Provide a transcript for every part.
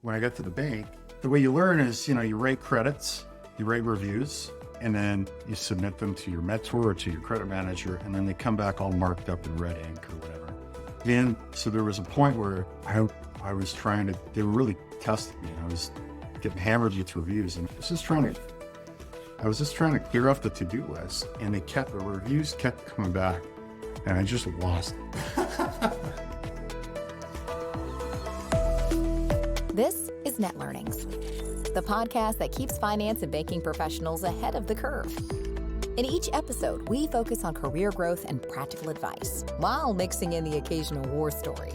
When I got to the bank, the way you learn is, you rate credits, you rate reviews, and then you submit them to your mentor or to your credit manager, and then they come back all marked up in red ink or whatever. And so there was a point where I was they were really testing me. I was getting hammered with reviews, and I was just trying to clear off the to-do list, and the reviews kept coming back, and I just lost it. This is Net Learnings, the podcast that keeps finance and banking professionals ahead of the curve. In each episode, we focus on career growth and practical advice while mixing in the occasional war story.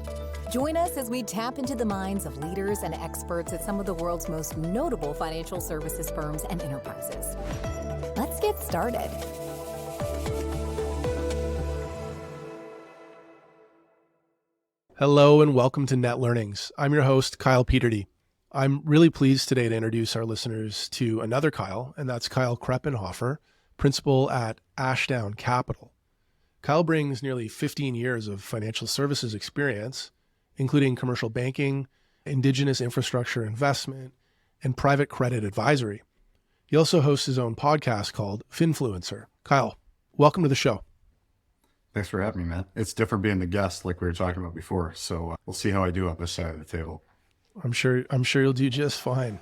Join us as we tap into the minds of leaders and experts at some of the world's most notable financial services firms and enterprises. Let's get started. Hello and welcome to Net Learnings. I'm your host, Kyle Peterty. I'm really pleased today to introduce our listeners to another Kyle, and that's Kyle Kreppenhoffer, principal at Ashdown Capital. Kyle brings nearly 15 years of financial services experience, including commercial banking, indigenous infrastructure investment, and private credit advisory. He also hosts his own podcast called Finfluencer. Kyle, welcome to the show. Thanks for having me, man. It's different being the guest like we were talking about before. So we'll see how I do on this side of the table. I'm sure you'll do just fine.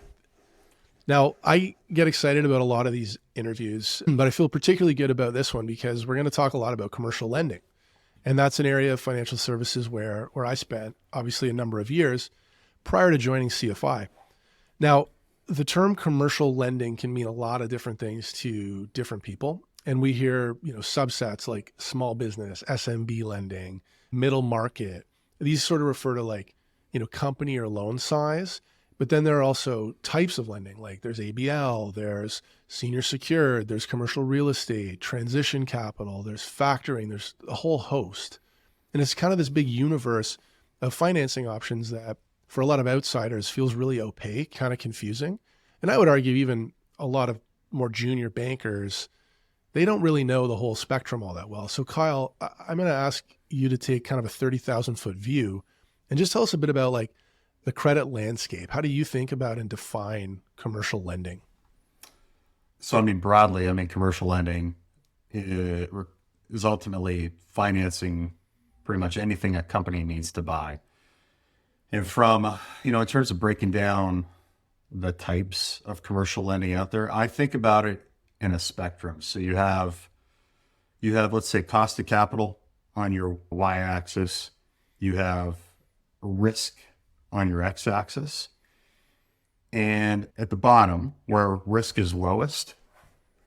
Now, I get excited about a lot of these interviews, but I feel particularly good about this one because we're going to talk a lot about commercial lending. And that's an area of financial services where I spent obviously a number of years prior to joining CFI. Now, the term commercial lending can mean a lot of different things to different people. And we hear, subsets like small business, SMB lending, middle market. These sort of refer to company or loan size. But then there are also types of lending, like there's ABL, there's senior secured, there's commercial real estate, transition capital, there's factoring, there's a whole host. And it's kind of this big universe of financing options that for a lot of outsiders feels really opaque, kind of confusing. And I would argue even a lot of more junior bankers, they don't really know the whole spectrum all that well. So Kyle, I'm going to ask you to take kind of a 30,000 foot view and just tell us a bit about the credit landscape. How do you think about and define commercial lending? So, broadly, commercial lending is ultimately financing pretty much anything a company needs to buy. And from, in terms of breaking down the types of commercial lending out there, I think about it in a spectrum. So you have, let's say, cost of capital on your y-axis. You have risk on your x-axis. And at the bottom, where risk is lowest,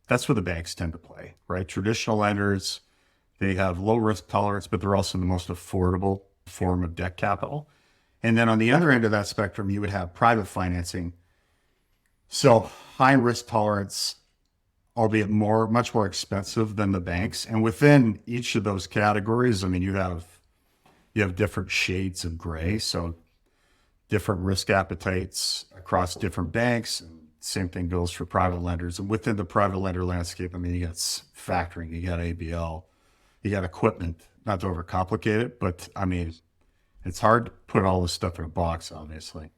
that's where the banks tend to play, right? Traditional lenders, they have low risk tolerance, but they're also the most affordable form of debt capital. And then on the other end of that spectrum, you would have private financing. So high risk tolerance, albeit much more expensive than the banks. And within each of those categories, you have different shades of gray. So different risk appetites across different banks. And same thing goes for private lenders. And within the private lender landscape, you got factoring, you got ABL, you got equipment, not to overcomplicate it, but it's hard to put all this stuff in a box, obviously.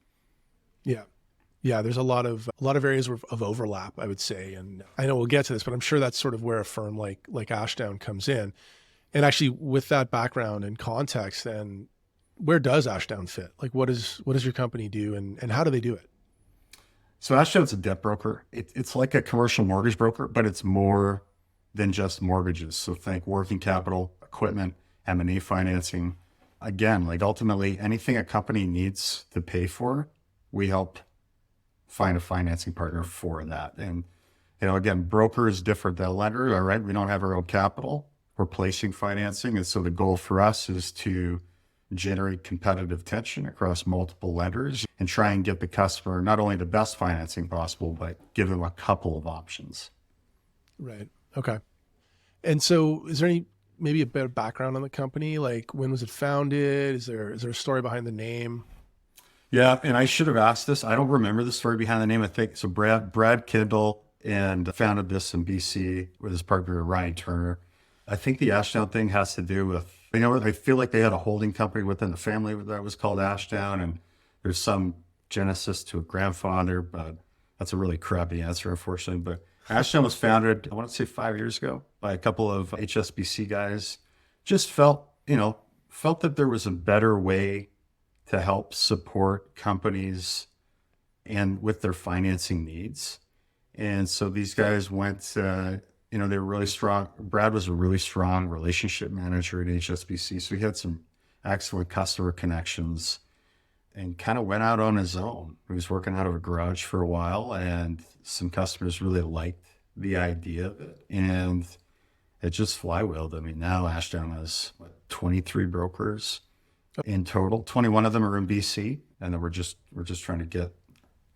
Yeah, there's a lot of areas of overlap, I would say. And I know we'll get to this, but I'm sure that's sort of where a firm like Ashdown comes in. And actually with that background and context, then where does Ashdown fit? What does your company do and how do they do it? So Ashdown's a debt broker. It's like a commercial mortgage broker, but it's more than just mortgages. So think working capital, equipment, M&A financing. Again, ultimately anything a company needs to pay for, we help find a financing partner for that. And, again, broker is different than a lender, all right? We don't have our own capital. We're placing financing. And so the goal for us is to generate competitive tension across multiple lenders and try and get the customer not only the best financing possible, but give them a couple of options. Right. Okay. And so is there maybe a bit of background on the company? When was it founded? Is there a story behind the name? Yeah, and I should have asked this. I don't remember the story behind the name. I think so. Brad Kindle and founded this in BC with his partner Ryan Turner. I think the Ashdown thing has to do with I feel like they had a holding company within the family that was called Ashdown, and there's some genesis to a grandfather, but that's a really crappy answer, unfortunately. But Ashdown was founded, I want to say 5 years ago, by a couple of HSBC guys. Just felt that there was a better way to help support companies and with their financing needs. And so these guys went, they were really strong. Brad was a really strong relationship manager at HSBC. So he had some excellent customer connections and kind of went out on his own. He was working out of a garage for a while, and some customers really liked the idea of it. And it just flywheeled. I mean, now Ashdown has 23 brokers in total. 21 of them are in BC, and then we're just trying to get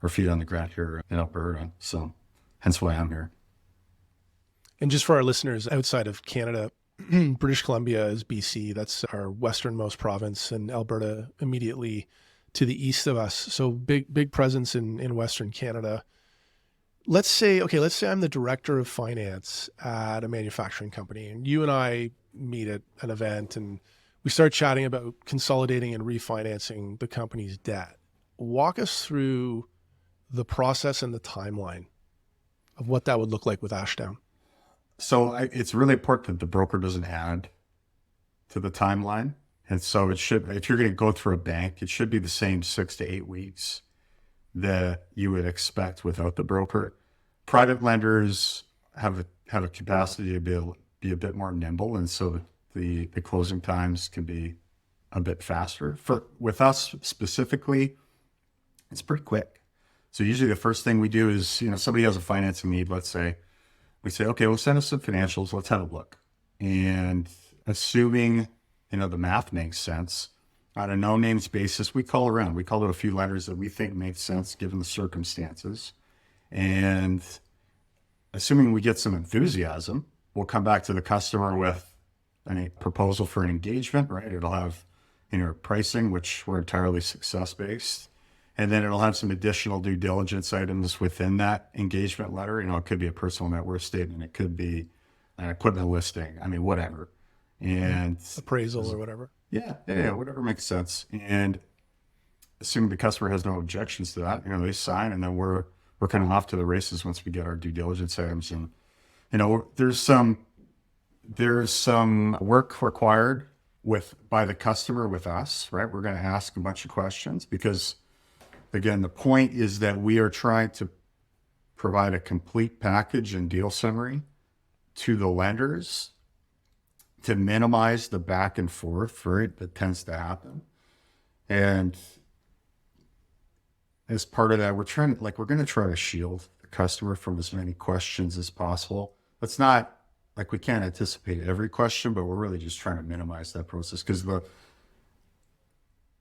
our feet on the ground here in Alberta. So hence why I'm here. And just for our listeners outside of Canada, British Columbia is BC. That's our westernmost province, and Alberta immediately to the east of us. So big presence in Western Canada. Let's say I'm the director of finance at a manufacturing company, and you and I meet at an event and we start chatting about consolidating and refinancing the company's debt. Walk us through the process and the timeline of what that would look like with Ashdown. So it's really important that the broker doesn't add to the timeline. And so it should, if you're going to go through a bank, it should be the same 6 to 8 weeks that you would expect without the broker. Private lenders have a capacity to be a bit more nimble, and so the closing times can be a bit faster. With us specifically, it's pretty quick. So usually the first thing we do is, somebody has a financing need. Let's say we say, okay, well, send us some financials. Let's have a look. And assuming the math makes sense, on a no names basis, we call around. We call it a few lenders that we think make sense given the circumstances. And assuming we get some enthusiasm, we'll come back to the customer with a proposal for an engagement, right? It'll have, pricing, which we're entirely success-based. And then it'll have some additional due diligence items within that engagement letter. It could be a personal net worth statement. It could be an equipment listing. I mean, whatever. And appraisal or whatever. Yeah, whatever makes sense. And assuming the customer has no objections to that, they sign, and then we're kind of off to the races once we get our due diligence items. And there's some work required by the customer with us, right? We're going to ask a bunch of questions because, again, the point is that we are trying to provide a complete package and deal summary to the lenders to minimize the back and forth, right, that tends to happen. And as part of that, we're going to try to shield the customer from as many questions as possible. It's not we can't anticipate every question, but we're really just trying to minimize that process, because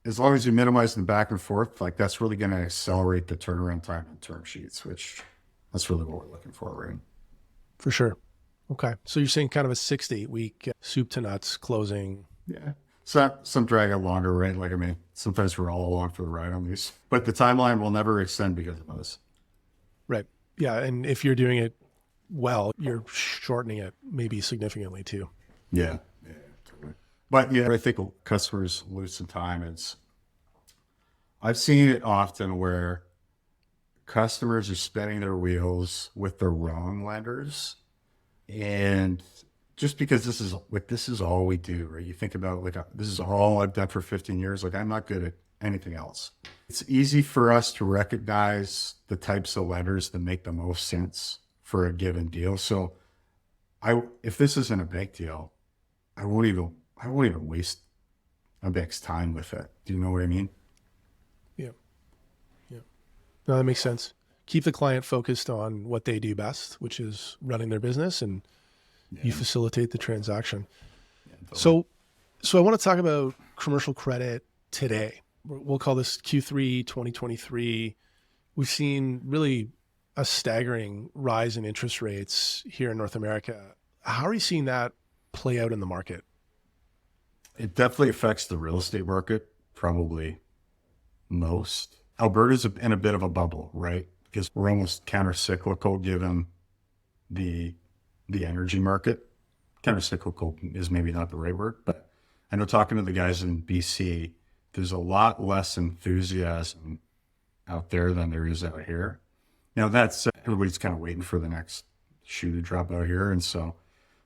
as long as you minimize the back and forth, that's really going to accelerate the turnaround time on term sheets, which that's really what we're looking for, right? For sure. Okay. So you're saying kind of a 6 to 8 week soup to nuts closing. Yeah. Some drag out longer, right? Sometimes we're all along for the ride on these, but the timeline will never extend because of us. Right. Yeah. And if you're doing it well, you're shortening it maybe significantly too. Yeah. Totally. But I think customers lose some time. I've seen it often where customers are spinning their wheels with the wrong lenders. And just because this is all we do, right? You think about this is all I've done for 15 years. I'm not good at anything else. It's easy for us to recognize the types of lenders that make the most sense for a given deal. So if this isn't a big deal, I won't even waste a bank's time with it. Do you know what I mean? Yeah. No, that makes sense. Keep the client focused on what they do best, which is running their business, and you facilitate the transaction. Yeah, totally. So I want to talk about commercial credit today. We'll call this Q3 2023. We've seen really a staggering rise in interest rates here in North America. How are you seeing that play out in the market? It definitely affects the real estate market, probably most. Alberta's in a bit of a bubble, right? Because we're almost counter-cyclical given the energy market. Counter-cyclical is maybe not the right word, but I know talking to the guys in BC, there's a lot less enthusiasm out there than there is out here. That's everybody's kind of waiting for the next shoe to drop out here. And so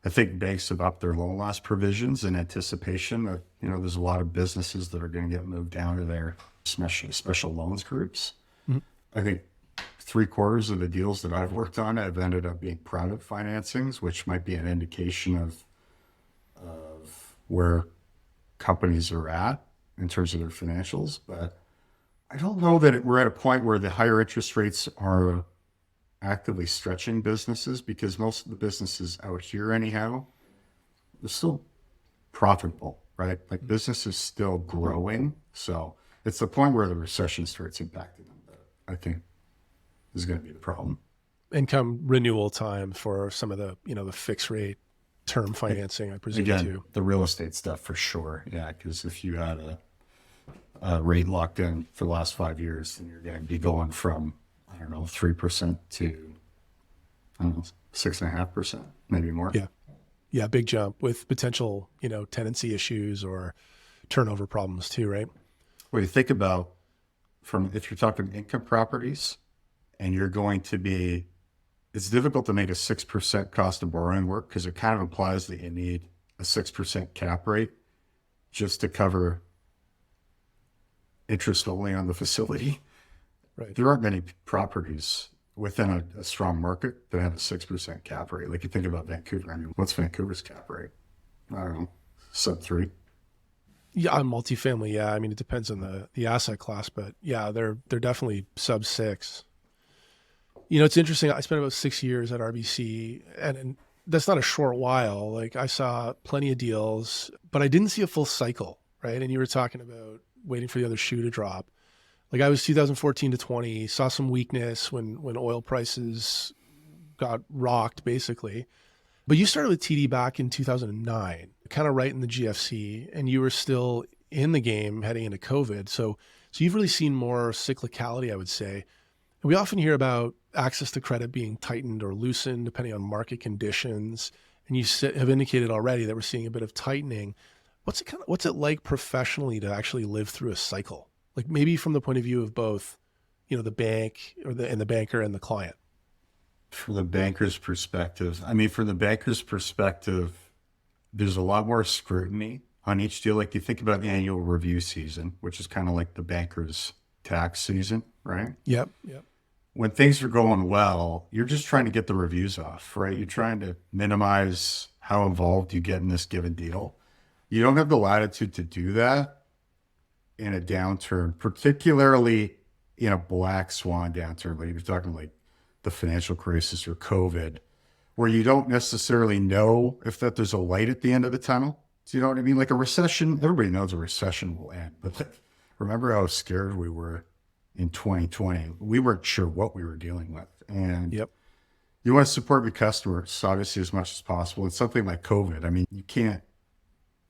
I think banks have upped their loan loss provisions in anticipation that, there's a lot of businesses that are going to get moved down to their special loans groups. Mhm. I think 3/4 of the deals that I've worked on have ended up being private financings, which might be an indication of where companies are at in terms of their financials. But I don't know that we're at a point where the higher interest rates are actively stretching businesses, because most of the businesses out here anyhow, they're still profitable, right? Like business is still growing. So it's the point where the recession starts impacting them that I think is going to be the problem. And come renewal time for some of the, the fixed rate term financing, I presume, Again, too. the real estate stuff for sure. Yeah, because if you had a rate locked in for the last 5 years, then you're going to be going from, 3% to, 6.5%, maybe more. Yeah. Yeah. Big jump with potential, tenancy issues or turnover problems too, right? Well, you think about if you're talking income properties and you're going to be, it's difficult to make a 6% cost of borrowing work because it kind of implies that you need a 6% cap rate just to cover interest only on the facility. Right. There aren't many properties within a strong market that have a 6% cap rate. Like you think about Vancouver. I mean, what's Vancouver's cap rate? I don't know, sub 3. Yeah, on multifamily, yeah. I mean, it depends on the asset class, but yeah, they're definitely sub 6. It's interesting. I spent about 6 years at RBC, and that's not a short while. Like I saw plenty of deals, but I didn't see a full cycle, right? And you were talking about waiting for the other shoe to drop. Like I was 2014 to 20, saw some weakness when oil prices got rocked, basically. But you started with TD back in 2009, kind of right in the GFC, and you were still in the game heading into COVID. So you've really seen more cyclicality, I would say. And we often hear about access to credit being tightened or loosened depending on market conditions. And you have indicated already that we're seeing a bit of tightening. What's it like professionally to actually live through a cycle? Like maybe from the point of view of both, the bank and the banker and the client. From the banker's perspective, there's a lot more scrutiny on each deal. Like you think about the annual review season, which is kind of like the banker's tax season, right? Yep. When things are going well, you're just trying to get the reviews off, right? You're trying to minimize how involved you get in this given deal. You don't have the latitude to do that in a downturn, particularly in a black swan downturn, like you're talking like the financial crisis or COVID, where you don't necessarily know if that there's a light at the end of the tunnel. Do you know what I mean? Like a recession, everybody knows a recession will end, but remember how scared we were in 2020. We weren't sure what we were dealing with. And Yep. you want to support your customers, obviously, as much as possible. It's something like COVID. I mean, you can't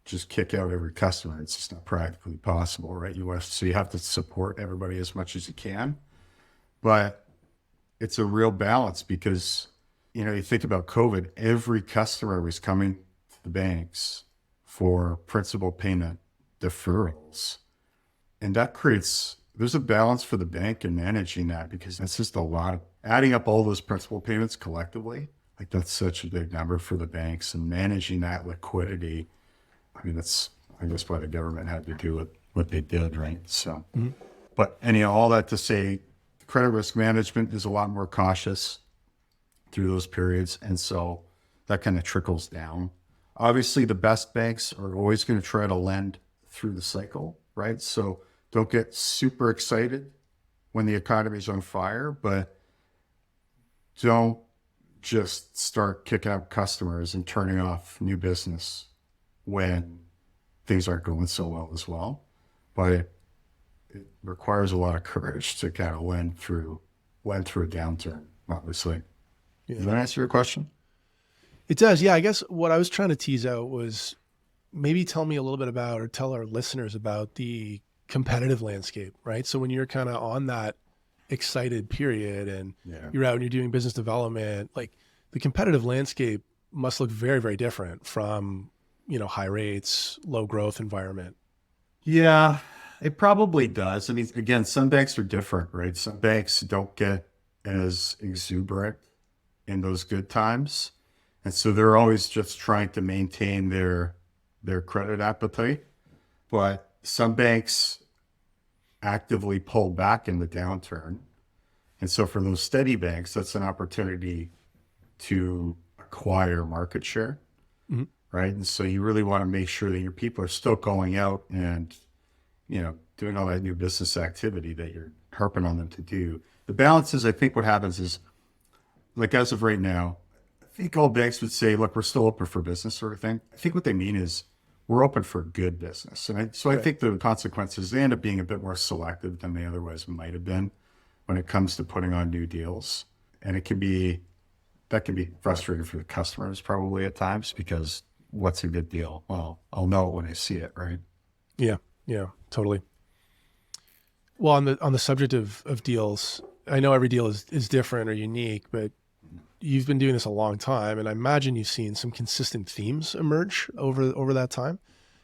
just kick out every customer. It's just not practically possible, right? So you have to support everybody as much as you can. But it's a real balance because, you think about COVID, every customer was coming to the banks for principal payment deferrals. And that there's a balance for the bank in managing that, because that's just a lot. Adding up all those principal payments collectively, like that's such a big number for the banks, and managing that liquidity. I mean, that's, I guess, why the government had to do what they did, right? So, But anyhow, all that to say, credit risk management is a lot more cautious through those periods. And so that kind of trickles down. Obviously, the best banks are always going to try to lend through the cycle, right? So don't get super excited when the economy's on fire, but don't just start kicking out customers and turning off new business when things aren't going so well as well. But it requires a lot of courage to kind of lend through a downturn, obviously. Yeah. Does that answer your question? It does. Yeah. I guess what I was trying to tease out was maybe tell me a little bit about, or tell our listeners about the competitive landscape, right? So when you're kind of on that excited period and you're out and you're doing business development, like the competitive landscape must look very, very different from, high rates, low growth environment. Yeah, It probably does. I mean, again, some banks are different, right? Some banks don't get as exuberant in those good times. And so they're always just trying to maintain their credit appetite. But some banks actively pull back in the downturn. And so for those steady banks, that's an opportunity to acquire market share, Mhm. right? And so you really want to make sure that your people are still going out and, doing all that new business activity that you're harping on them to do. The balance is, I think what happens is, like as of right now, I think all banks would say, look, we're still open for business sort of thing. I think what they mean is we're open for good business. And I Right. think the consequences, they end up being a bit more selective than they otherwise might have been when it comes to putting on new deals. And that can be frustrating for the customers probably at times because what's a good deal? Well, I'll know it when I see it, right? Yeah. Yeah. Totally. Well, on the subject of deals, I know every deal is different or unique, but you've been doing this a long time, and I imagine you've seen some consistent themes emerge over that time,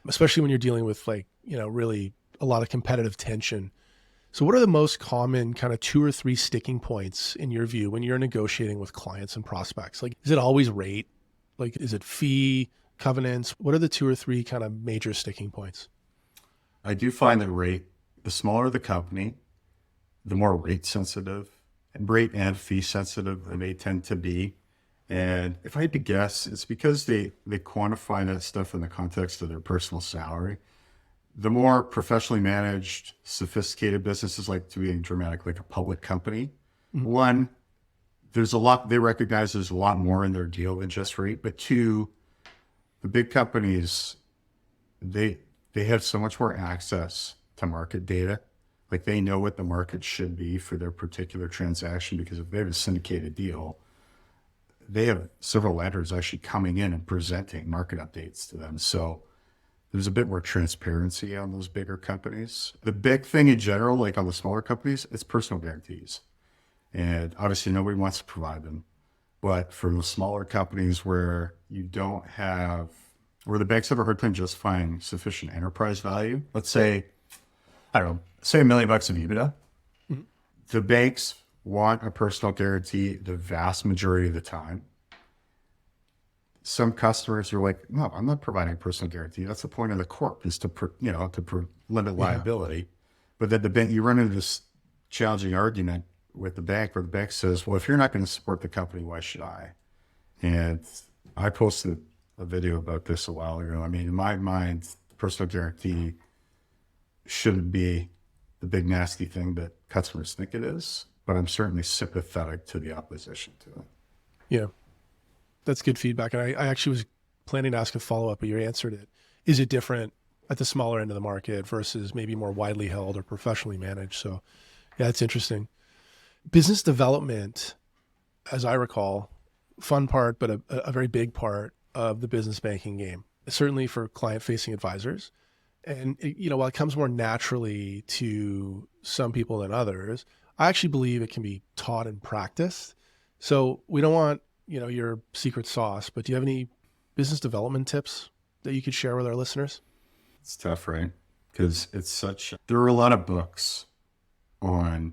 especially when you're dealing with really a lot of competitive tension. So what are the most common kind of two or three sticking points in your view when you're negotiating with clients and prospects? Like, is it always rate? Like, is it fee, covenants? What are the two or three kind of major sticking points? I do find that the smaller the company, the more rate sensitive and rate and fee sensitive they tend to be. And if I had to guess, it's because they quantify that stuff in the context of their personal salary. The more professionally managed, sophisticated businesses like to be dramatic, like a public company, Mhm. one, there's a lot, they recognize there's a lot more in their deal than just rate. But two, the big companies, they they have so much more access to market data. Like they know what the market should be for their particular transaction because if they have a syndicated deal, they have several lenders actually coming in and presenting market updates to them. So there's a bit more transparency on those bigger companies. The big thing in general, like on the smaller companies, it's personal guarantees. And obviously nobody wants to provide them. But for the smaller companies where you don't have, where the banks have a hard time justifying sufficient enterprise value, let's say, I don't know, say $1 million of EBITDA, Mhm. the banks want a personal guarantee the vast majority of the time. Some customers are like, no, I'm not providing a personal guarantee. That's the point of the corp is to, limit Yeah. liability. But then the bank, you run into this challenging argument with the bank where the bank says, well, if you're not going to support the company, why should I? And I posted a video about this a while ago. I mean, in my mind, personal guarantee shouldn't be the big nasty thing that customers think it is, but I'm certainly sympathetic to the opposition to it. Yeah. That's good feedback. And I actually was planning to ask a follow-up, but you answered it. Is it different at the smaller end of the market versus maybe more widely held or professionally managed? So yeah, it's interesting. Business development, as I recall, fun part, but a very big part of the business banking game, certainly for client-facing advisors. And while it comes more naturally to some people than others, I actually believe it can be taught and practiced. So we don't want, your secret sauce, but do you have any business development tips that you could share with our listeners? It's tough, right? Because there are a lot of books on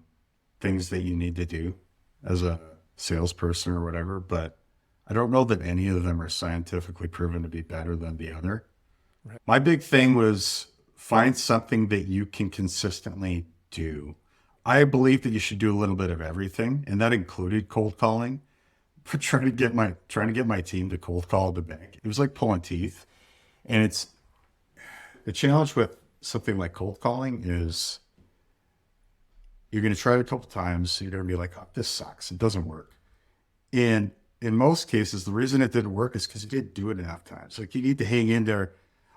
things that you need to do as a salesperson or whatever, but I don't know that any of them are scientifically proven to be better than the other. Right. My big thing was find something that you can consistently do. I believe that you should do a little bit of everything, and that included cold calling. But trying to get my team to cold call the bank. It was like pulling teeth. And it's the challenge with something like cold calling is you're going to try it a couple times. You're going to be like, oh, this sucks. It doesn't work. And in most cases, the reason it didn't work is because you didn't do it enough times. Like you need to hang in there.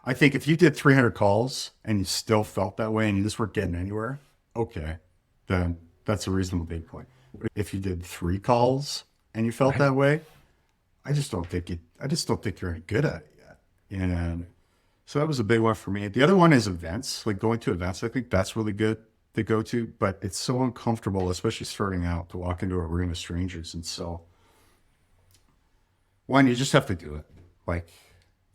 I think if you did 300 calls and you still felt that way and you just weren't getting anywhere, okay, then that's a reasonable data point. But if you did 3 calls and you felt Right. that way, I just don't think you're any good at it yet. And so that was a big one for me. The other one is events, like going to events. I think that's really good to go to, but it's so uncomfortable, especially starting out, to walk into a room of strangers. And so, one, you just have to do it. Like,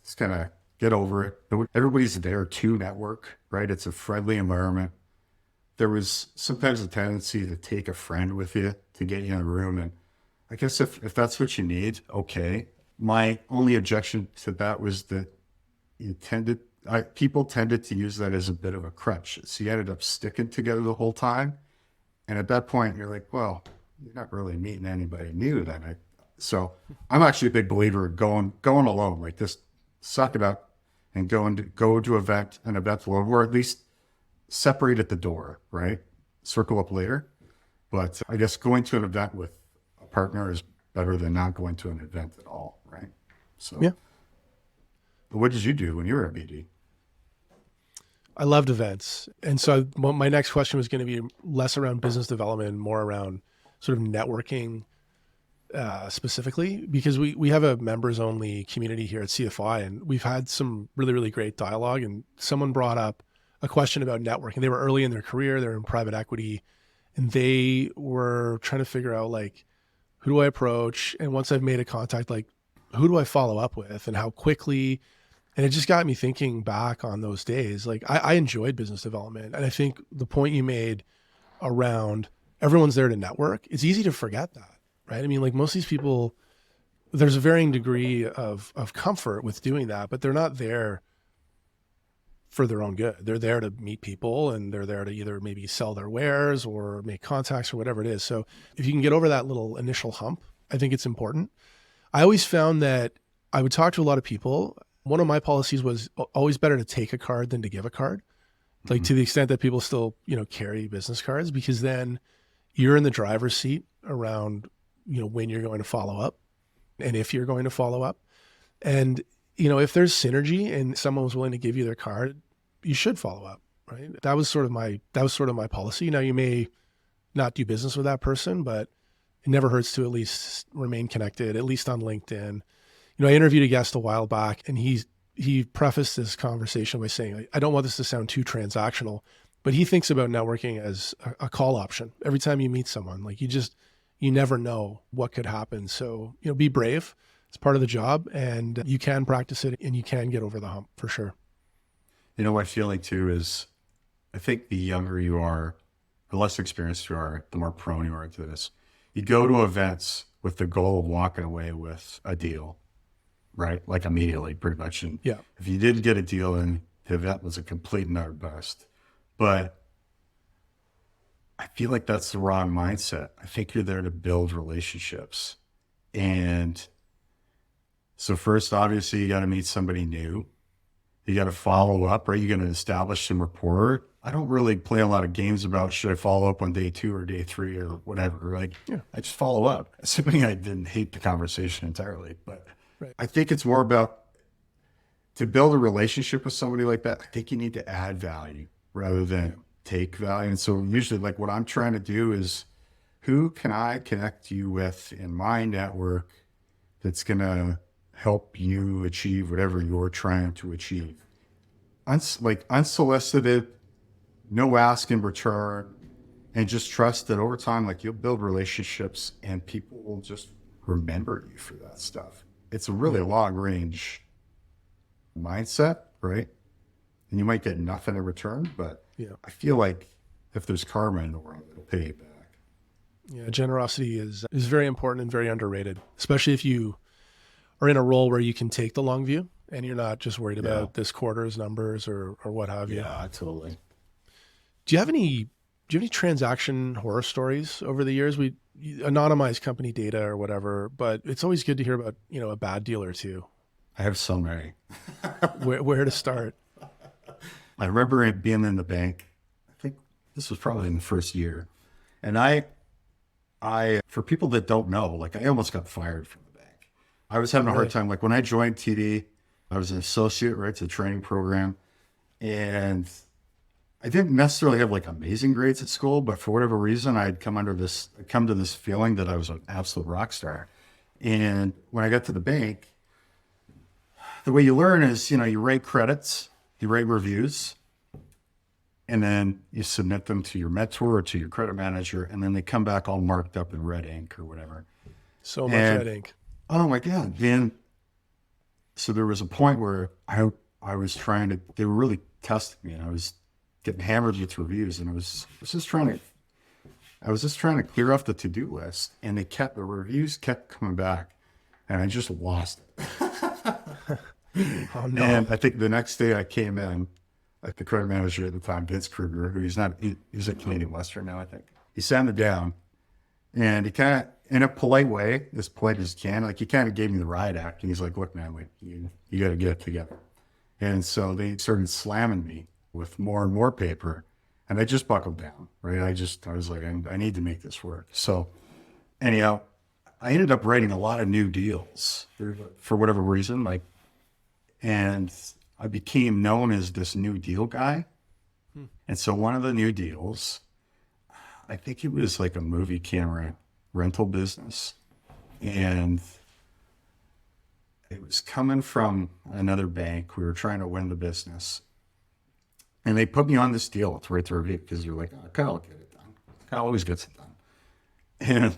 it's kind of get over it. Everybody's there to network, right? It's a friendly environment. There was sometimes a tendency to take a friend with you to get you in a room. And I guess if that's what you need, okay. My only objection to that was that people tended to use that as a bit of a crutch. So you ended up sticking together the whole time. And at that point, you're like, well, you're not really meeting anybody new then. So I'm actually a big believer in going alone, like just suck it up and go to an event alone, or at least separate at the door, right? Circle up later. But I guess going to an event with a partner is better than not going to an event at all, right? So, Yeah. But what did you do when you were at BD? I loved events. And so my next question was going to be less around business development and more around sort of networking specifically, because we have a members only community here at CFI, and we've had some really, really great dialogue. And someone brought up a question about networking. They were early in their career, they're in private equity, and they were trying to figure out, like, who do I approach? And once I've made a contact, like, who do I follow up with and how quickly? And it just got me thinking back on those days. Like, I enjoyed business development. And I think the point you made around everyone's there to network, it's easy to forget that, right? I mean, like, most of these people, there's a varying degree of comfort with doing that, but they're not there for their own good. They're there to meet people, and they're there to either maybe sell their wares or make contacts or whatever it is. So if you can get over that little initial hump, I think it's important. I always found that I would talk to a lot of people. One of my policies was always better to take a card than to give a card. Like, to the extent that people still, carry business cards, because then you're in the driver's seat around, when you're going to follow up and if you're going to follow up. And, if there's synergy and someone was willing to give you their card, you should follow up, right? That was sort of my policy. Now, you may not do business with that person, but it never hurts to at least remain connected, at least on LinkedIn. I interviewed a guest a while back, and he prefaced this conversation by saying, I don't want this to sound too transactional, but he thinks about networking as a call option. Every time you meet someone, like, you never know what could happen. So, be brave. It's part of the job, and you can practice it, and you can get over the hump for sure. My feeling too is, I think the younger you are, the less experienced you are, the more prone you are to this. You go to events with the goal of walking away with a deal, right? Like, immediately, pretty much. And Yeah. if you didn't get a deal, then the event was a complete and utter bust. But I feel like that's the wrong mindset. I think you're there to build relationships. And so first, obviously, you got to meet somebody new. You got to follow up, right? You're going to establish some rapport. I don't really play a lot of games about should I follow up on day 2 or day 3 or whatever. Like, I just follow up, assuming I didn't hate the conversation entirely. But Right. I think it's more about, to build a relationship with somebody like that, I think you need to add value rather than take value. And so usually, like, what I'm trying to do is, who can I connect you with in my network that's going to help you achieve whatever you're trying to achieve? Unsolicited, no ask in return, and just trust that over time, like, you'll build relationships and people will just remember you for that stuff. It's a really long range mindset, right? And you might get nothing in return, but I feel like if there's karma in the world, it'll pay you back. Yeah, generosity is very important and very underrated, especially if you are in a role where you can take the long view and you're not just worried about this quarter's numbers or what have you. Yeah, totally. Do you have any transaction horror stories over the years? We anonymize company data or whatever, but it's always good to hear about, a bad deal or two. I have so many. Where to start? I remember it being in the bank. I think this was probably in the first year. And I, for people that don't know, like, I almost got fired from the bank. I was having a hard time. Like, when I joined TD, I was an associate, right? It's a training program. And I didn't necessarily have, like, amazing grades at school, but for whatever reason, I'd come to this feeling that I was an absolute rock star. And when I got to the bank, the way you learn is, you write credits, you write reviews, and then you submit them to your mentor or to your credit manager, and then they come back all marked up in red ink or whatever. So much red ink. Oh my God. And so there was a point where I they were really testing me, and I was getting hammered with reviews, and I was just trying to clear off the to-do list, and the reviews kept coming back, and I just lost it. Oh, no. And I think the next day I came in, like the credit manager at the time, Vince Kruger, who he's at Canadian Western now, I think. He sat me down, and he kind of, in a polite way, as polite as he can, like he kind of gave me the riot act, and he's like, "Look, man, like you got to get it together." And so they started slamming me with more and more paper, and I just buckled down, right? I was like, I need to make this work. So anyhow, I ended up writing a lot of new deals for whatever reason, like, and I became known as this new deal guy. And so one of the new deals, I think it was like a movie camera rental business, and it was coming from another bank. We were trying to win the business, and they put me on this deal to write the review because you're like, oh, Kyle will get it done. Kyle always gets it done. And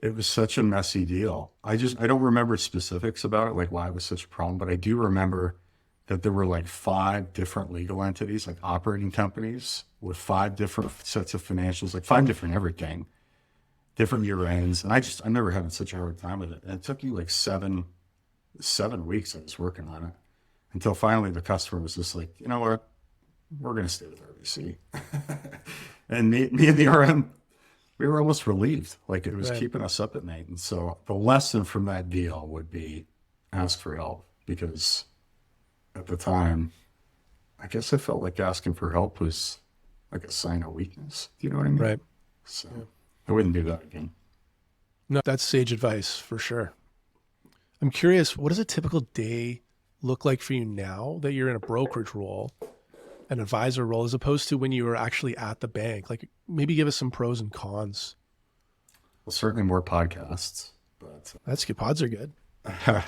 it was such a messy deal. I don't remember specifics about it, like why it was such a problem, but I do remember that there were like 5 different legal entities, like operating companies with 5 different sets of financials, like 5 different everything, different year ends. And I remember having such a hard time with it. And it took me like 7 weeks I was working on it until finally the customer was just like, you know what, we're going to stay with RBC. And me and the RM, we were almost relieved. Like it was keeping us up at night. And so the lesson from that deal would be ask for help, because at the time, I guess I felt like asking for help was like a sign of weakness. Do you know what I mean? Right. So I wouldn't do that again. No, that's sage advice for sure. I'm curious, what does a typical day look like for you now that you're in a brokerage role, an advisor role, as opposed to when you were actually at the bank? Like maybe give us some pros and cons. Well, certainly more podcasts, but That's good. Pods are good. I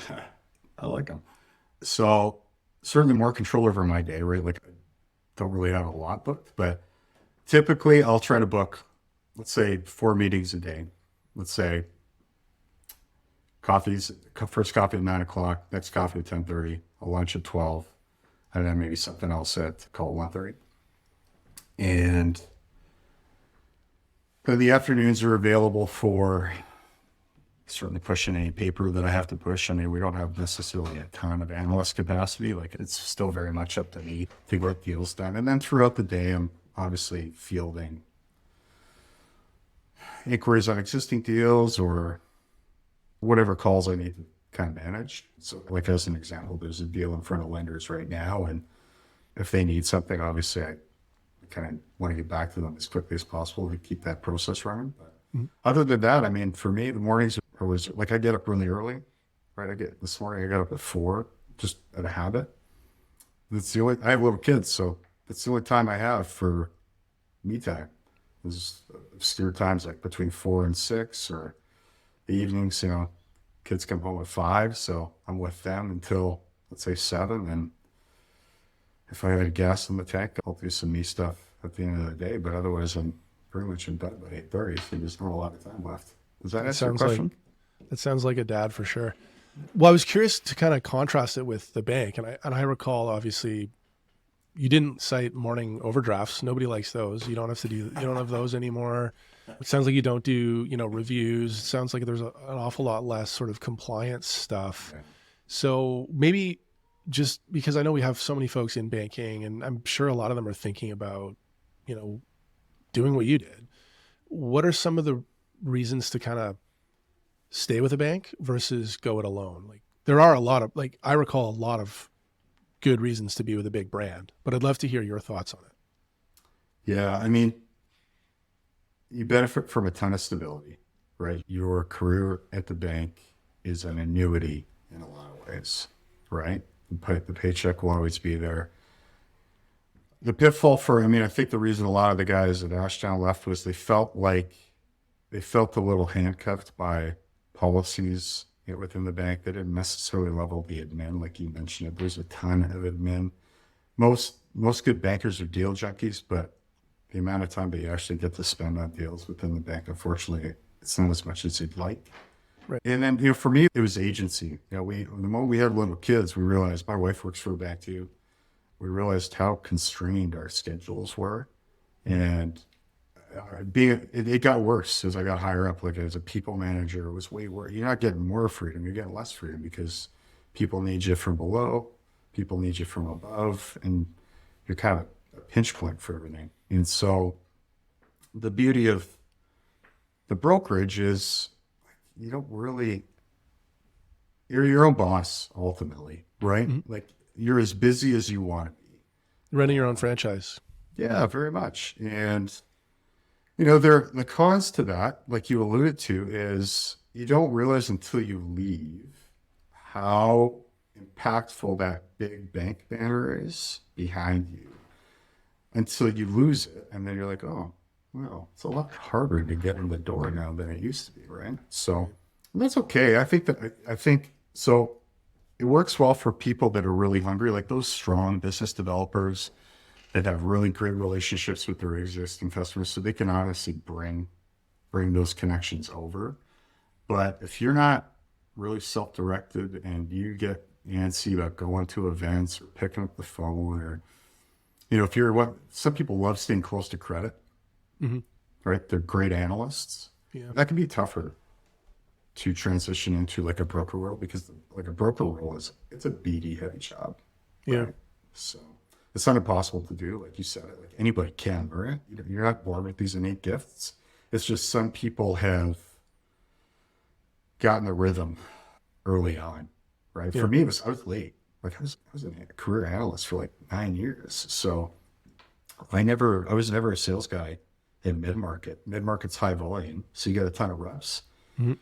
like them. So certainly more control over my day, right? Like I don't really have a lot booked, but typically I'll try to book, let's say 4 meetings a day. Let's say first coffee at 9:00, next coffee at 10:30, a lunch at 12, and then maybe something else at call 1:30. And then the afternoons are available for certainly pushing any paper that I have to push. I mean, we don't have necessarily a ton of analyst capacity. Like it's still very much up to me to get deals done. And then throughout the day, I'm obviously fielding inquiries on existing deals or whatever calls I need to kind of manage. So like as an example, there's a deal in front of lenders right now. And if they need something, obviously I kind of want to get back to them as quickly as possible to keep that process running. But other than that, I mean, for me, the mornings are always like I get up really early, right? This morning I got up at 4, just out of habit. I have little kids, so that's the only time I have for me time. There's obscure times like between 4 and 6, or the evenings, kids come home at 5, so I'm with them until let's say 7. And if I had gas in the tank, I'll do some me stuff at the end of the day. But otherwise, I'm pretty much in bed by 8:30, so there's not a lot of time left. Does that answer your question? That sounds like a dad for sure. Well, I was curious to kind of contrast it with the bank, and I recall obviously you didn't cite morning overdrafts. Nobody likes those. You don't have those anymore. It sounds like you don't do, reviews. It sounds like there's an awful lot less sort of compliance stuff. Okay. So maybe just because I know we have so many folks in banking, and I'm sure a lot of them are thinking about, doing what you did. What are some of the reasons to kind of stay with a bank versus go it alone? Like there are a lot of, I recall a lot of good reasons to be with a big brand, but I'd love to hear your thoughts on it. Yeah, I mean, you benefit from a ton of stability, right? Your career at the bank is an annuity in a lot of ways, right? The paycheck will always be there. The pitfall I think the reason a lot of the guys at Ashdown left was they felt a little handcuffed by policies within the bank. They didn't necessarily level the admin, like you mentioned. There's a ton of admin. Most good bankers are deal junkies, but the amount of time that you actually get to spend on deals within the bank, unfortunately, it's not as much as you'd like. Right. And then, for me, it was agency. The moment we had little kids, we realized, my wife works for a bank too. We realized how constrained our schedules were. And it got worse as I got higher up. Like as a people manager, it was way worse. You're not getting more freedom, you're getting less freedom because people need you from below, people need you from above, and you're kind of a pinch point for everything. And so the beauty of the brokerage is you don't really, you're your own boss ultimately, right? Mm-hmm. Like you're as busy as you want to be. Running your own franchise. Yeah, very much. And the cons to that, like you alluded to, is you don't realize until you leave how impactful that big bank banner is behind you until you lose it. And then you're like, oh, well, it's a lot harder to get in the door now than it used to be, right? So that's okay. I think so. It works well for people that are really hungry, like those strong business developers that have really great relationships with their existing customers, so they can honestly bring those connections over. But if you're not really self-directed and you get antsy about going to events or picking up the phone, or if you're some people love staying close to credit, Mm-hmm. right? They're great analysts. Yeah. That can be tougher to transition into like a broker role, because like a broker role it's a BD heavy job. Yeah. Right? So it's not impossible to do. Like you said, like anybody can, right? You're not born with these innate gifts. It's just some people have gotten the rhythm early on, right? Yeah. For me, I was late. Like I was a career analyst for like 9 years. So I was never a sales guy in mid-market. Mid-market's high volume, so you get a ton of reps. Mm-hmm.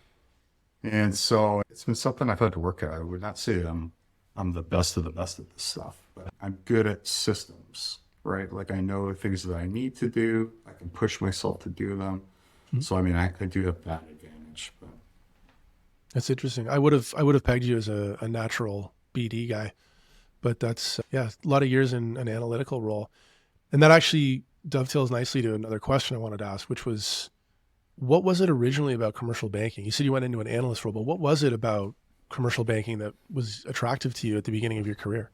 And so it's been something I've had to work at. I would not say I'm the best of the best at this stuff, but I'm good at systems, right? Like I know the things that I need to do. I can push myself to do them. Mm-hmm. So I mean, I do have that advantage. But that's interesting. I would have pegged you as a natural BD guy, but that's a lot of years in an analytical role, and that actually dovetails nicely to another question I wanted to ask, which was, what was it originally about commercial banking? You said you went into an analyst role, but what was it about commercial banking that was attractive to you at the beginning of your career?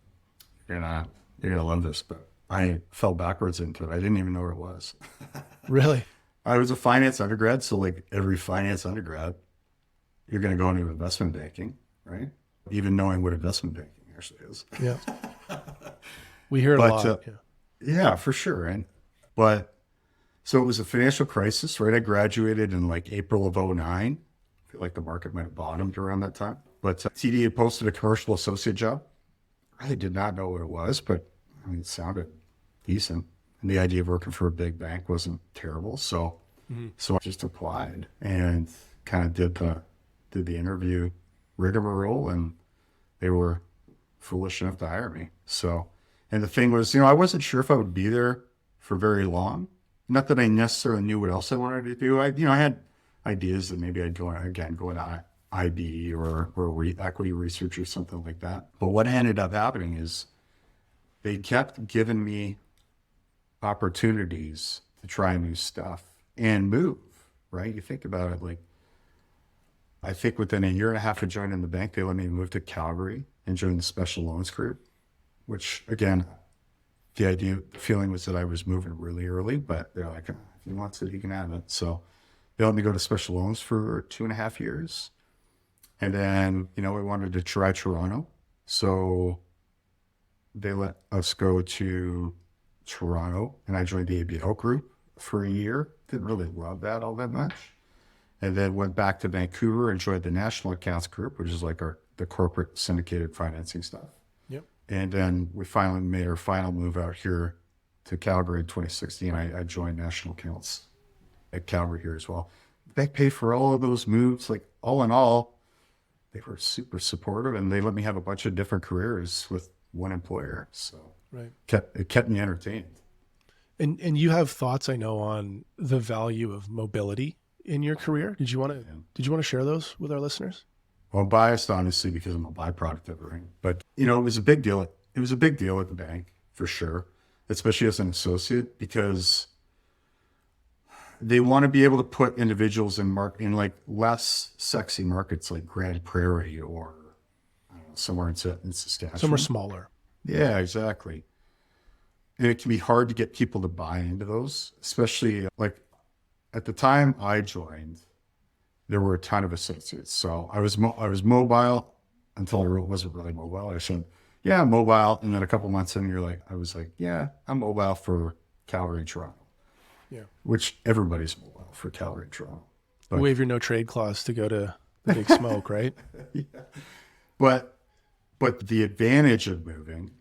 You're gonna love this, but I fell backwards into it. I didn't even know what it was. Really? I was a finance undergrad, so like every finance undergrad, you're gonna go into investment banking, right? Even knowing what investment banking actually is. Yeah. We hear it a lot. Yeah, for sure. So it was a financial crisis, right? I graduated in like April of 2009. I feel like the market might have bottomed around that time. But TD had posted a commercial associate job. I did not know what it was, but I mean, it sounded decent. And the idea of working for a big bank wasn't terrible. So I just applied and kind of did the interview rigmarole, and they were foolish enough to hire me. So, and the thing was, I wasn't sure if I would be there for very long. Not that I necessarily knew what else I wanted to do. I had ideas that maybe I'd go into IB or equity research or something like that. But what ended up happening is they kept giving me opportunities to try new stuff and move, right? You think about it, like, I think within a year and a half of joining the bank, they let me move to Calgary and join the special loans group, which again, the feeling was that I was moving really early, but they're like, if he wants it, he can have it. So they let me go to special loans for 2.5 years. And then, we wanted to try Toronto. So they let us go to Toronto, and I joined the ABL group for a year. Didn't really love that all that much. And then went back to Vancouver and joined the National Accounts Group, which is like the corporate syndicated financing stuff. Yep. And then we finally made our final move out here to Calgary in 2016. I joined National Accounts at Calgary here as well. They paid for all of those moves. Like all in all, they were super supportive, and they let me have a bunch of different careers with one employer. So right. It kept me entertained. And you have thoughts, I know, on the value of mobility in your career. Did you want to share those with our listeners? Well, I'm biased, honestly, because I'm a byproduct of everything. But, it was a big deal. It was a big deal at the bank, for sure, especially as an associate, because they want to be able to put individuals in like less sexy markets like Grand Prairie or I don't know, somewhere in Saskatchewan. Some are smaller. Yeah, exactly. And it can be hard to get people to buy into those, especially like at the time I joined, there were a ton of associates. So I was mobile until I wasn't really mobile. I said, yeah, I'm mobile. And then a couple months in, I was like, yeah, I'm mobile for Calgary, Toronto. Yeah. Which everybody's mobile for Calgary, Toronto. But, waive your no trade clause to go to the big smoke, right? yeah. But the advantage of moving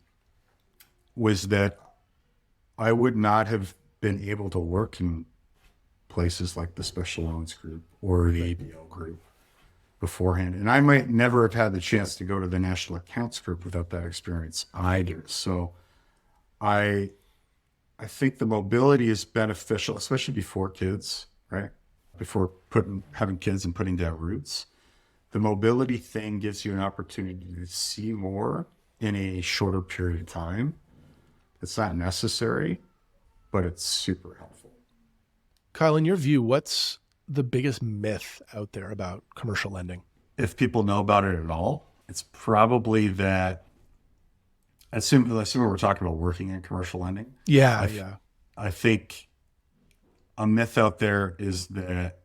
was that I would not have been able to work in places like the Special Loans Group or the ABL Group beforehand. And I might never have had the chance to go to the National Accounts Group without that experience either. So I think the mobility is beneficial, especially before kids, right? Before having kids and putting down roots. The mobility thing gives you an opportunity to see more in a shorter period of time. It's not necessary, but it's super helpful. Kyle, in your view, what's the biggest myth out there about commercial lending? If people know about it at all, it's probably that, assume we're talking about working in commercial lending. Yeah. I think a myth out there is that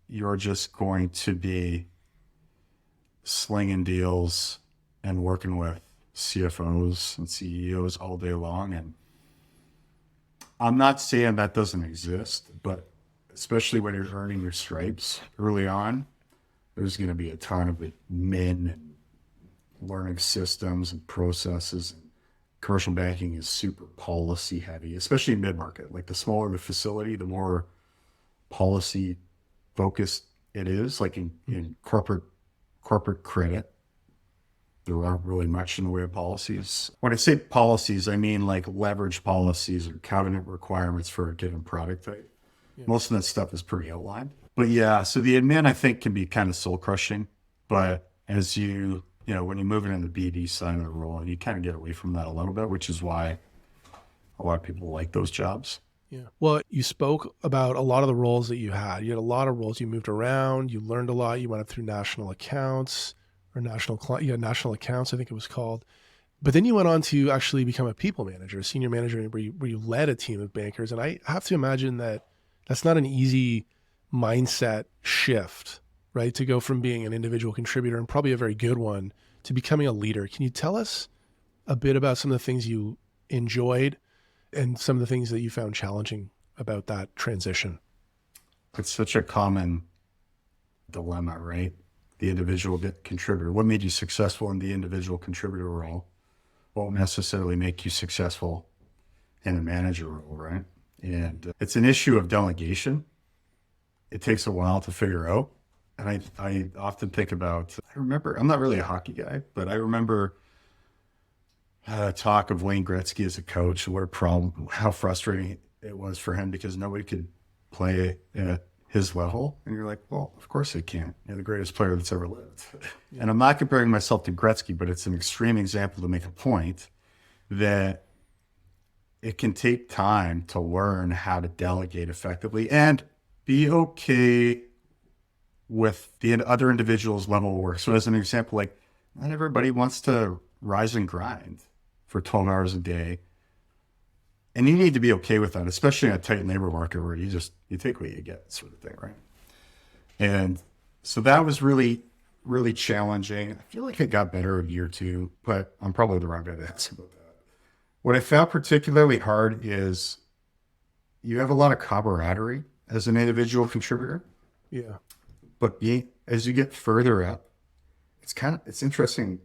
you're just going to be slinging deals and working with CFOs and CEOs all day long. And I'm not saying that doesn't exist, but especially when you're earning your stripes early on, there's going to be a ton of admin and learning systems and processes. Commercial banking is super policy heavy, especially in mid-market. Like the smaller the facility, the more policy focused it is. Like in corporate credit, there aren't really much in the way of policies. When I say policies, I mean like leverage policies or covenant requirements for a given product type. Yeah. Most of that stuff is pretty outlined. But yeah, so the admin I think can be kind of soul crushing. But as when you move into the BD side of the role, you kind of get away from that a little bit, which is why a lot of people like those jobs. Yeah. Well, you spoke about a lot of the roles that you had. You had a lot of roles. You moved around. You learned a lot. You went up through national accounts or national accounts, I think it was called. But then you went on to actually become a people manager, a senior manager, where you led a team of bankers. And I have to imagine that that's not an easy mindset shift, right? To go from being an individual contributor, and probably a very good one, to becoming a leader. Can you tell us a bit about some of the things you enjoyed and some of the things that you found challenging about that transition? It's such a common dilemma, right? The individual contributor. What made you successful in the individual contributor role won't necessarily make you successful in a manager role, right? And it's an issue of delegation. It takes a while to figure out. And I often think about, I'm not really a hockey guy, but I remember talk of Wayne Gretzky as a coach, what a problem, how frustrating it was for him because nobody could play at his level. And you're like, well, of course they can. You're the greatest player that's ever lived. Yeah. And I'm not comparing myself to Gretzky, but it's an extreme example to make a point that it can take time to learn how to delegate effectively and be okay with the other individual's level of work. So as an example, like not everybody wants to rise and grind for 12 hours a day. And you need to be okay with that, especially in a tight labor market where you take what you get sort of thing, right? And so that was really, really challenging. I feel like it got better a year or two, but I'm probably the wrong guy to ask about that. What I found particularly hard is you have a lot of camaraderie as an individual contributor. Yeah. But as you get further up, it's interesting.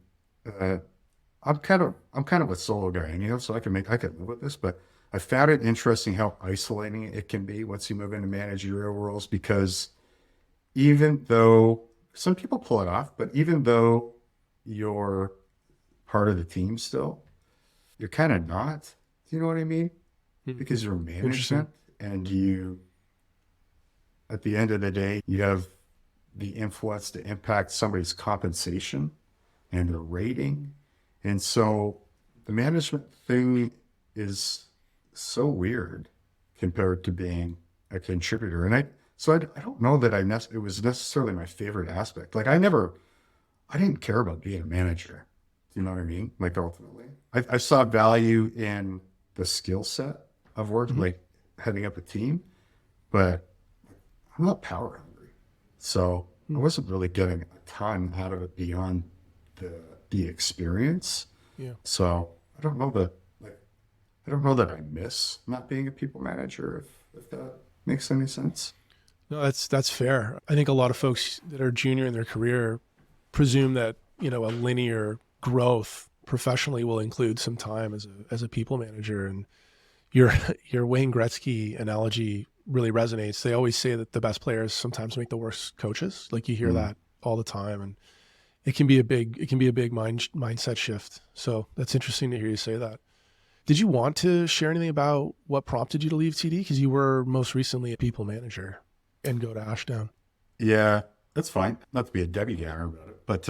I'm kind of a solo guy, so I can live with this, but I found it interesting how isolating it can be once you move into managerial roles, because even though some people pull it off, but even though you're part of the team still, you're kind of not. Do you know what I mean? Because you're management and at the end of the day, you have the influence to impact somebody's compensation and their rating. And so the management thing is so weird compared to being a contributor. And I don't know that it was necessarily my favorite aspect. Like I didn't care about being a manager. You know what I mean? Like ultimately, I saw value in the skill set of work, like heading up a team, but I'm not power hungry. So I wasn't really getting a ton out of it beyond the experience. Yeah. So I don't know that I miss not being a people manager, if that makes any sense. No, that's fair. I think a lot of folks that are junior in their career presume that, a linear growth professionally will include some time as a people manager. And your Wayne Gretzky analogy really resonates. They always say that the best players sometimes make the worst coaches. Like you hear that all the time, and it can be a big mindset shift. So that's interesting to hear you say that. Did you want to share anything about what prompted you to leave TD? Because you were most recently a people manager and go to Ashdown. Yeah, that's fine. Not to be a Debbie Downer about it, but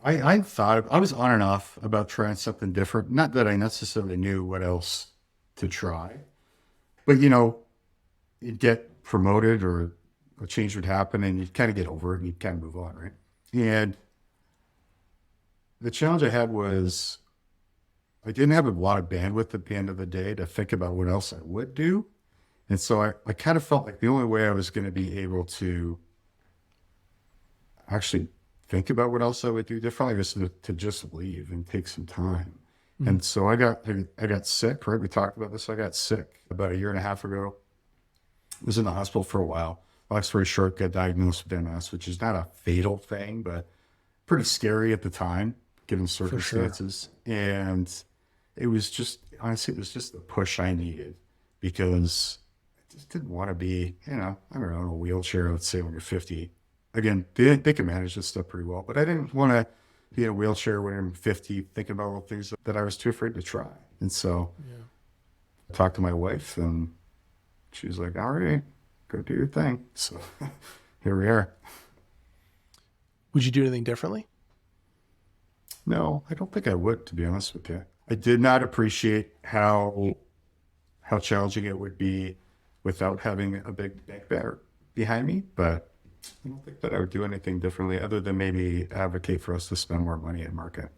I thought I was on and off about trying something different. Not that I necessarily knew what else to try, but you'd get promoted or a change would happen, and you'd kind of get over it and you'd kind of move on, right? And the challenge I had was I didn't have a lot of bandwidth at the end of the day to think about what else I would do. And so I kind of felt like the only way I was going to be able to actually think about what else I would do differently was to just leave and take some time. And so I got sick, right? We talked about this. I got sick about a year and a half ago. I was in the hospital for a while. Long story short, got diagnosed with MS, which is not a fatal thing, but pretty scary at the time, given circumstances. Sure. And it was just, honestly, it was just the push I needed because I just didn't want to be, I don't know, in a wheelchair, let's say when you're 50. Again, they can manage this stuff pretty well, but I didn't want to be in a wheelchair when I'm 50, thinking about all the things that I was too afraid to try. And so I talked to my wife, and she was like, all right, go do your thing. So here we are. Would you do anything differently? No, I don't think I would, to be honest with you. I did not appreciate how challenging it would be without having a big bank bear behind me, but I don't think that I would do anything differently other than maybe advocate for us to spend more money in market.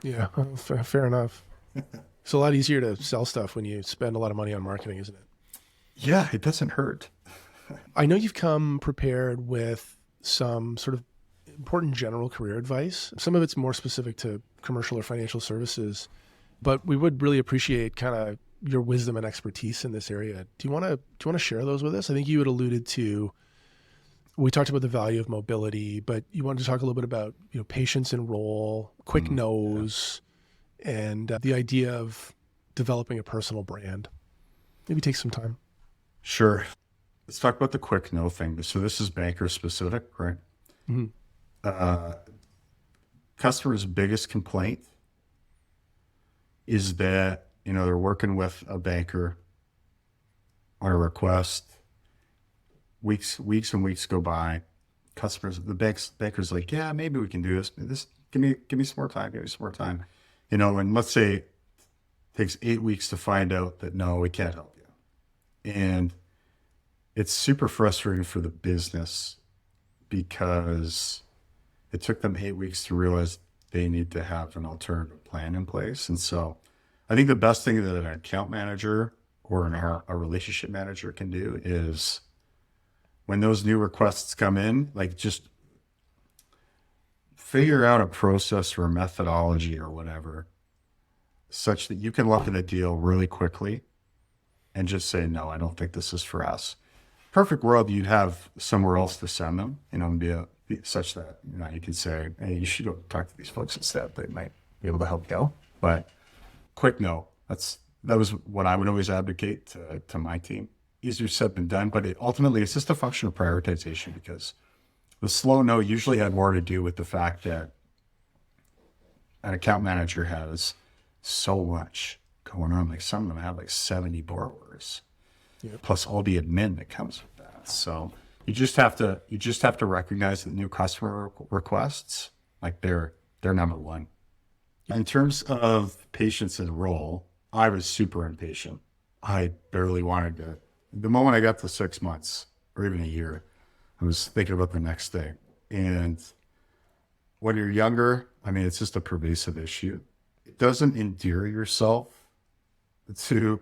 Yeah, fair enough. It's a lot easier to sell stuff when you spend a lot of money on marketing, isn't it? Yeah, it doesn't hurt. I know you've come prepared with some sort of important general career advice. Some of it's more specific to commercial or financial services, but we would really appreciate kind of your wisdom and expertise in this area. Do you want to share those with us? I think you had alluded to, we talked about the value of mobility, but you wanted to talk a little bit about, patience and role, quick no's, and the idea of developing a personal brand. Maybe take some time. Sure. Let's talk about the quick no thing. So this is banker specific, right? Customers' biggest complaint is that, they're working with a banker on a request. Weeks and weeks go by. Banker's like, yeah, maybe we can do this. Give me some more time. Give me some more time. And let's say it takes 8 weeks to find out that no, we can't help you. And it's super frustrating for the business because it took them 8 weeks to realize they need to have an alternative plan in place. And so I think the best thing that an account manager or a relationship manager can do is when those new requests come in, like just figure out a process or a methodology or whatever such that you can look at a deal really quickly and just say, no, I don't think this is for us. Perfect world, you'd have somewhere else to send them, and be such that, you can say, hey, you should go talk to these folks instead. They might be able to help you out. But quick no, that was what I would always advocate to my team. Easier said than done, but ultimately it's just a function of prioritization, because the slow no usually had more to do with the fact that an account manager has so much going on. Like some of them have like 70 borrowers, plus all the admin that comes with that. So you just have to recognize that new customer requests, like they're number one. In terms of patience and role, I was super impatient. I barely wanted to the moment I got to 6 months or even a year, I was thinking about the next thing. And when you're younger, I mean, it's just a pervasive issue. It doesn't endear yourself to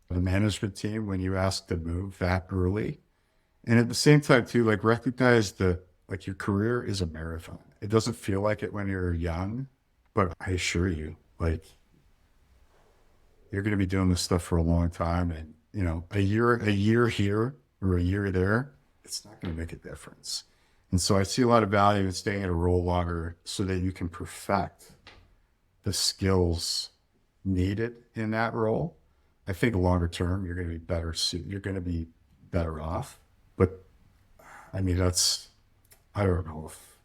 the management team when you ask to move that early. And at the same time too, like recognize that like your career is a marathon. It doesn't feel like it when you're young, but I assure you, like you're going to be doing this stuff for a long time. And you know, a year here or a year there, it's not going to make a difference. And so I see a lot of value in staying at a role longer so that you can perfect the skills needed in that role. I think longer term, you're going to be better suited. You're going to be better off. But I mean, I don't know if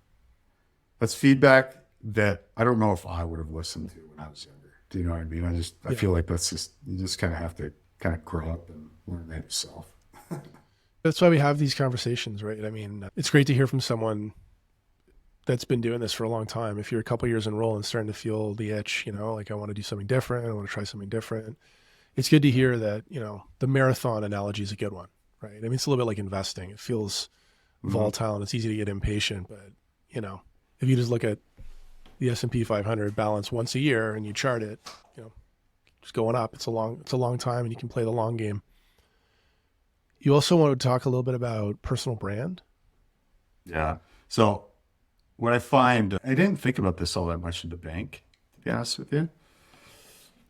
that's feedback that I don't know if I would have listened to when I was younger. Do you know what I mean? I feel like you just kind of have to kind of grow up and learn that yourself. That's why we have these conversations, right? I mean, it's great to hear from someone that's been doing this for a long time. If you're a couple years in role and starting to feel the itch, you know, like I want to do something different, I want to try something different. It's good to hear that, you know, the marathon analogy is a good one, right? I mean, it's a little bit like investing. It feels volatile and it's easy to get impatient, but you know, if you just look at the S&P 500 balance once a year and you chart it, you know, just going up, it's a long time and you can play the long game. You also want to talk a little bit about personal brand. Yeah. So what I find, I didn't think about this all that much in the bank, to be honest with you.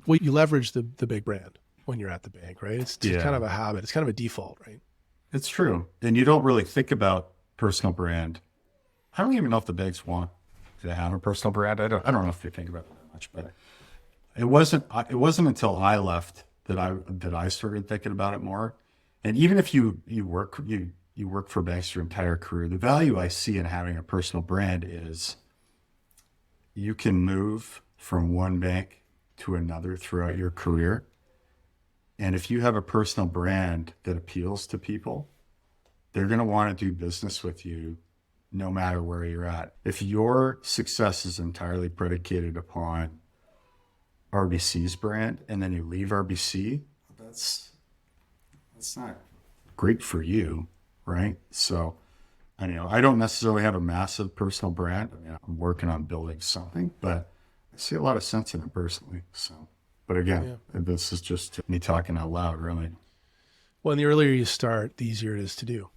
Well, you leverage the big brand when you're at the bank, right? It's just kind of a habit. It's kind of a default, right? It's true. And you don't really think about personal brand. I don't even know if the banks want to have a personal brand. I don't know if they think about it that much, but it wasn't until I left that I started thinking about it more. And even if you work for banks your entire career, the value I see in having a personal brand is you can move from one bank to another throughout your career. And if you have a personal brand that appeals to people, they're going to want to do business with you no matter where you're at. If your success is entirely predicated upon RBC's brand and then you leave RBC, that's not great for you, right? So, I don't necessarily have a massive personal brand. I mean, I'm working on building something, but I see a lot of sense in it personally. So, but again, this is just me talking out loud, really. Well, and the earlier you start, the easier it is to do,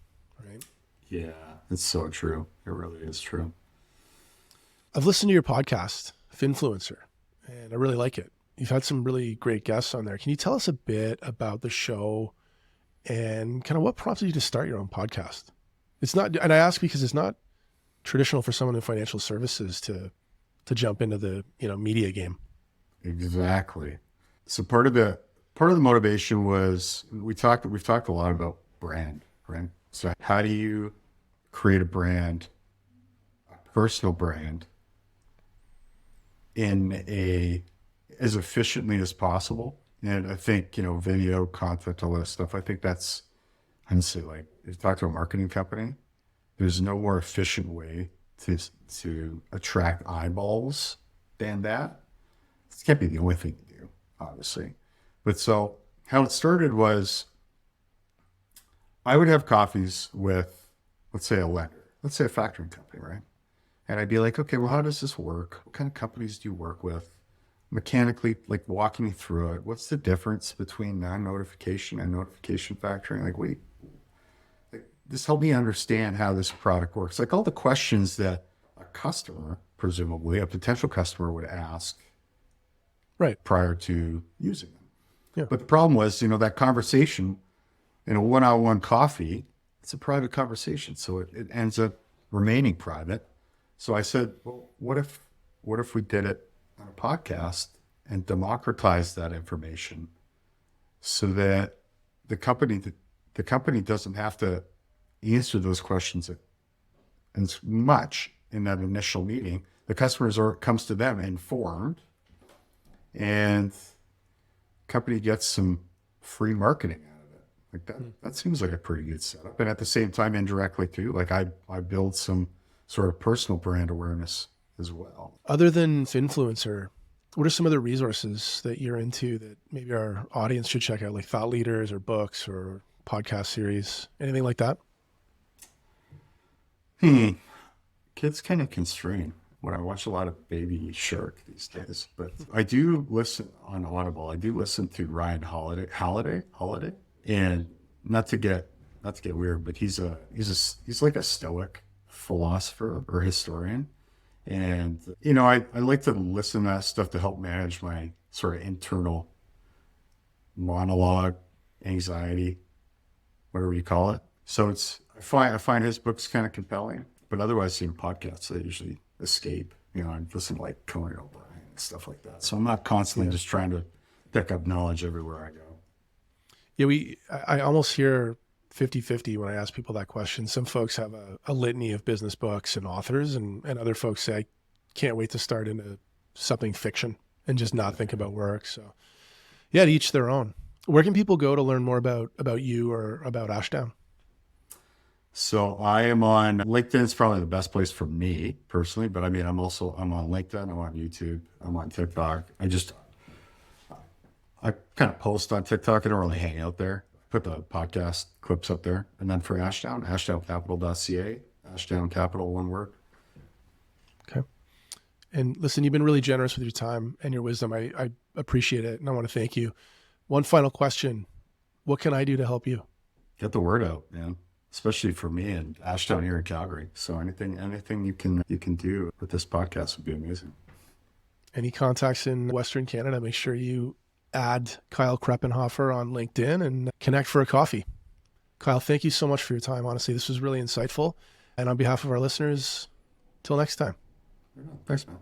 right? Yeah, it's so true. It really is true. I've listened to your podcast, Finfluencer, and I really like it. You've had some really great guests on there. Can you tell us a bit about the show and kind of what prompted you to start your own podcast? It's not, and I ask because it's not traditional for someone in financial services to jump into the, media game. Exactly. So part of the motivation was we've talked a lot about brand, right? So how do you create a brand, a personal brand, as efficiently as possible? And I think, video, content, all that stuff, I think that's, honestly, like, if you talk to a marketing company, there's no more efficient way to attract eyeballs than that. It can't be the only thing to do, obviously. But so how it started was I would have coffees with, let's say, a lender, let's say a factoring company, right? And I'd be like, okay, well, how does this work? What kind of companies do you work with? Mechanically, like walking me through it. What's the difference between non-notification and notification factoring? Like, wait, just help me understand how this product works. Like all the questions that a customer, presumably a potential customer, would ask right prior to using them. Yeah. But the problem was, that conversation in a one-on-one coffee, it's a private conversation. So it ends up remaining private. So I said, well, what if we did it on a podcast and democratize that information so that the company doesn't have to answer those questions as much in that initial meeting. The customer comes to them informed, and company gets some free marketing out of it. Like that, that seems like a pretty good setup. And at the same time, indirectly too, like I build some sort of personal brand awareness as well. Other than Finfluencer, what are some other resources that you're into that maybe our audience should check out, like thought leaders or books or podcast series, anything like that? Kids kind of constrain when I watch a lot of Baby Shark these days, but I do listen on Audible. I do listen to Ryan Holiday, and not to get weird, but he's like a stoic philosopher or historian. And, I like to listen to that stuff to help manage my sort of internal monologue, anxiety, whatever you call it. So I find his books kind of compelling, but otherwise, podcasts, I usually escape. I listen to like Conan O'Brien and stuff like that. So I'm not constantly just trying to pick up knowledge everywhere I go. Yeah, I almost hear 50-50 when I ask people that question. Some folks have a litany of business books and authors, and other folks say, I can't wait to start into something fiction and just not think about work. So yeah, to each their own. Where can people go to learn more about you or about Ashdown? So I am on LinkedIn. Is probably the best place for me personally, but I'm on LinkedIn, I'm on YouTube, I'm on TikTok. I kind of post on TikTok. I don't really hang out there. Put the podcast clips up there. And then for Ashdown, ashdowncapital.ca, Ashdown Capital, one word. Okay. And listen, you've been really generous with your time and your wisdom. I appreciate it. And I want to thank you. One final question. What can I do to help you? Get the word out, man. Especially for me and Ashdown here in Calgary. So anything you can do with this podcast would be amazing. Any contacts in Western Canada, make sure you add Kyle Kreppenhoffer on LinkedIn and connect for a coffee. Kyle, thank you so much for your time. Honestly, this was really insightful. And on behalf of our listeners, till next time. Thanks, man.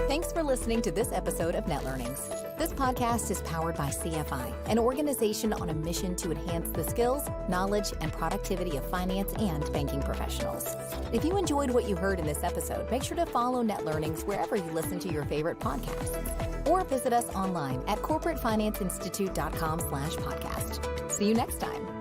Thanks for listening to this episode of Net Learnings. This podcast is powered by CFI, an organization on a mission to enhance the skills, knowledge, and productivity of finance and banking professionals. If you enjoyed what you heard in this episode, make sure to follow Net Learnings wherever you listen to your favorite podcasts, or visit us online at corporatefinanceinstitute.com/podcast. See you next time.